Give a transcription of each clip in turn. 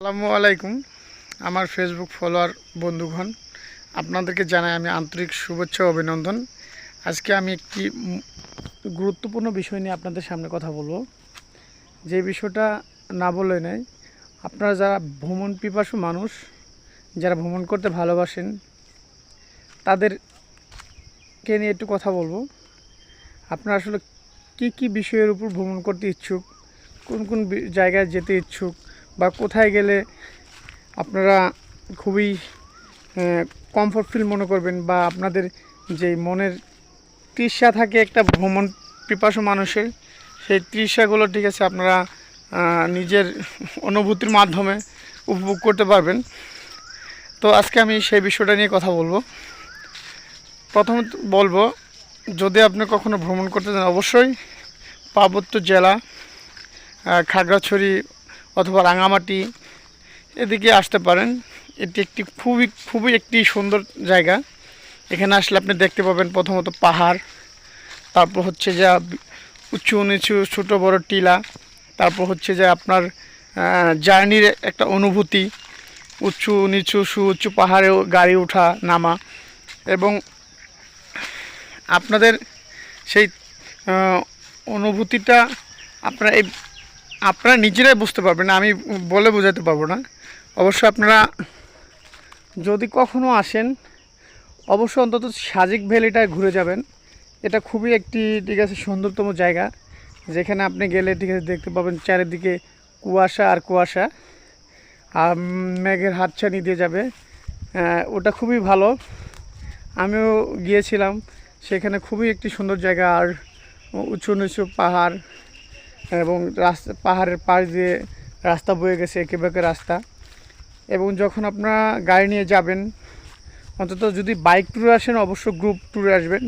আসসালামু আলাইকুম। আমার ফেসবুক ফলোয়ার বন্ধুগণ, আপনাদেরকে জানাই আমি আন্তরিক শুভেচ্ছা ও অভিনন্দন। আজকে আমি একটি গুরুত্বপূর্ণ বিষয় নিয়ে আপনাদের সামনে কথা বলবো। যে বিষয়টা না বলে নেই, আপনারা যারা ভ্রমণ পিপাসু মানুষ, যারা ভ্রমণ করতে ভালোবাসেন, তাদেরকে নিয়ে একটু কথা বলবো। আপনারা আসলে কি বিষয়ের উপর ভ্রমণ করতে ইচ্ছুক, কোন কোন জায়গায় যেতে ইচ্ছুক, বা কোথায় গেলে আপনারা খুবই কমফোর্ট ফিল মনে করবেন, বা আপনাদের যে মনের তৃষ্ণা থাকে একটা ভ্রমণ পিপাসু মানুষের, সেই তৃষ্ণাগুলো ঠিক আছে আপনারা নিজের অনুভূতির মাধ্যমে উপভোগ করতে পারবেন। তো আজকে আমি সেই বিষয়টা নিয়ে কথা বলবো। প্রথমত বলবো, যদি আপনি কখনো ভ্রমণ করতে চান, অবশ্যই পার্বত্য জেলা খাগড়াছড়ি অথবা রাঙামাটি এদিকে আসতে পারেন। এটি একটি খুবই একটি সুন্দর জায়গা। এখানে আসলে আপনি দেখতে পাবেন প্রথমত পাহাড়, তারপর হচ্ছে যে উঁচু নিচু ছোটো বড় টিলা, তারপর হচ্ছে যে আপনার জার্নির একটা অনুভূতি, উঁচু নিচু সুউচ্চু পাহাড়েও গাড়ি ওঠা নামা, এবং আপনাদের সেই অনুভূতিটা আপনারা নিজেরাই বুঝতে পারবেন, আমি বলে বোঝাতে পারবো না। অবশ্যই আপনারা যদি কখনো আসেন, অবশ্যই অন্তত সাজেক ভ্যালিটায় ঘুরে যাবেন। এটা খুবই একটি ঠিক আছে সুন্দরতম জায়গা, যেখানে আপনি গেলে ঠিক আছে দেখতে পাবেন চারিদিকে কুয়াশা আর কুয়াশা, আর মেঘের হাতছানি দিয়ে যাবে। ওটা খুবই ভালো, আমিও গিয়েছিলাম সেখানে। খুবই একটি সুন্দর জায়গা, আর উঁচু নিচু পাহাড়, এবং পাহাড়ের পাশ দিয়ে রাস্তা বয়ে গেছে, এঁকে বেঁকে রাস্তা। এবং যখন আপনারা গাড়ি নিয়ে যাবেন, অন্তত যদি বাইক ট্যুরে আসেন অবশ্যই গ্রুপ ট্যুরে আসবেন,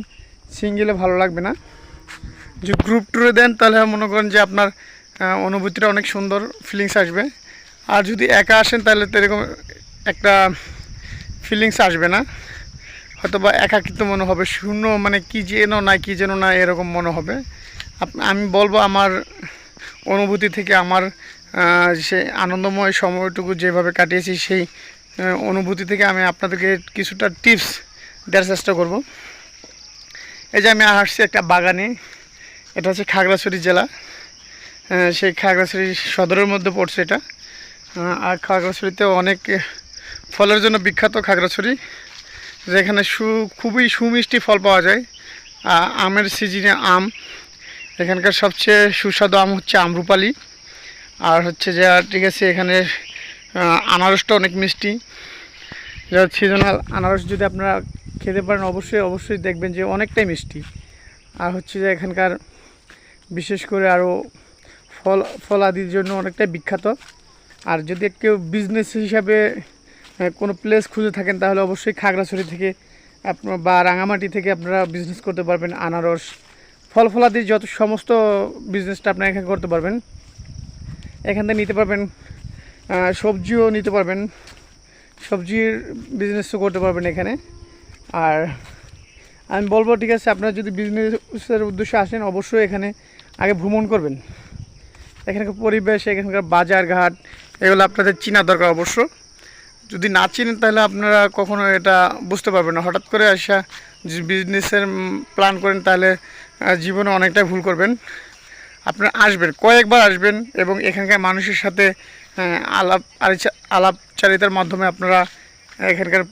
সিঙ্গেলে ভালো লাগবে না। যদি গ্রুপ ট্যুরে দেন তাহলে মনে করেন যে আপনার অনুভূতিটা অনেক সুন্দর ফিলিংস আসবে। আর যদি একা আসেন তাহলে তো এরকম একটা ফিলিংস আসবে না, হয়তো বা একাকিত্ব মনে হবে, শূন্য, মানে কি যেন না এরকম মনে হবে। আমি বলবো আমার অনুভূতি থেকে, আমার সে আনন্দময় সময়টুকু যেভাবে কাটিয়েছি সেই অনুভূতি থেকে আমি আপনাদেরকে কিছুটা টিপস দেওয়ার চেষ্টা করব। এই যে আমি আসছি একটা বাগানে, এটা হচ্ছে খাগড়াছড়ি জেলা, সেই খাগড়াছড়ি সদরের মধ্যে পড়ছে এটা। আর খাগড়াছড়িতে অনেক ফলের জন্য বিখ্যাত খাগড়াছড়ি, যেখানে খুবই সুমিষ্টি ফল পাওয়া যায়। আমের সিজনে আম, এখানকার সবচেয়ে সুস্বাদু আম হচ্ছে আমরুপালি। আর হচ্ছে যে ঠিক আছে এখানে আনারসটা অনেক মিষ্টি, যা সিজনাল আনারস যদি আপনারা খেতে পারেন অবশ্যই দেখবেন যে অনেকটাই মিষ্টি। আর হচ্ছে যে এখানকার বিশেষ করে আরও ফল আদির জন্য অনেকটাই বিখ্যাত। আর যদি কেউ বিজনেস হিসাবে কোনো প্লেস খুঁজে থাকেন, তাহলে অবশ্যই খাগড়াছড়ি থেকে আপনার বা রাঙামাটি থেকে আপনারা বিজনেস করতে পারবেন। আনারস ফলাদির যত সমস্ত বিজনেসটা আপনারা এখানে করতে পারবেন। এখান থেকে নিতে পারবেন, সবজিও নিতে পারবেন, সবজির বিজনেসও করতে পারবেন এখানে। আর আমি বলবো ঠিক আছে, আপনারা যদি বিজনেসের উদ্দেশ্যে আসেন অবশ্যই এখানে আগে ভ্রমণ করবেন। এখানকার পরিবেশ, এখানকার বাজার ঘাট এগুলো আপনাদের চেনা দরকার অবশ্য। যদি না চিনেন তাহলে আপনারা কখনো এটা বুঝতে পারবেন না। হঠাৎ করে আসা যদি বিজনেসের প্ল্যান করেন তাহলে জীবনে অনেকটাই ভুল করবেন। আপনারা আসবেন, কয়েকবার আসবেন, এবং এখানকার মানুষের সাথে আলাপচারিতার মাধ্যমে আপনারা এখানকার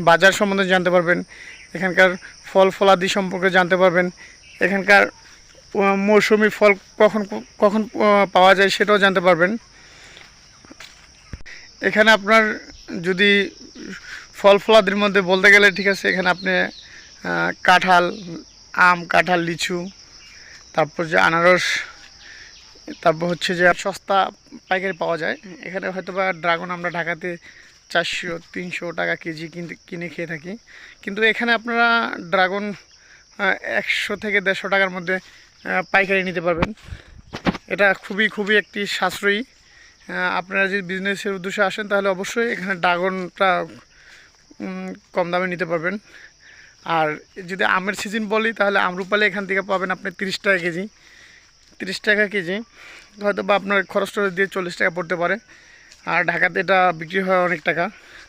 বাজার সম্বন্ধে জানতে পারবেন, এখানকার ফলাদি সম্পর্কে জানতে পারবেন, এখানকার মৌসুমি ফল কখন কখন পাওয়া যায় সেটাও জানতে পারবেন। এখানে আপনার যদি ফলাদির মধ্যে বলতে গেলে ঠিক আছে, এখানে আপনি কাঁঠাল, আম, কাঁঠাল, লিচু, তারপর যে আনারস, তারপর হচ্ছে যে সস্তা পাইকারি পাওয়া যায়। এখানে হয়তো বা ড্রাগন আমরা ঢাকাতে 400-300 টাকা কেজি কিনে খেয়ে থাকি, কিন্তু এখানে আপনারা ড্রাগন 100 থেকে 150 টাকার মধ্যে পাইকারি নিতে পারবেন। এটা খুবই একটি সাশ্রয়ী। আপনারা যদি বিজনেসের উদ্দেশ্যে আসেন তাহলে অবশ্যই এখানে ড্রাগনটা কম দামে নিতে পারবেন। আর যদি আমের সিজন বলি তাহলে আমরুপালি এখান থেকে পাবেন আপনি 30 টাকা কেজি, 30 টাকা কেজি, হয়তো বা আপনার খরচ দিয়ে 40 টাকা পড়তে পারে। আর ঢাকাতে এটা বিক্রি হয় অনেক টাকা।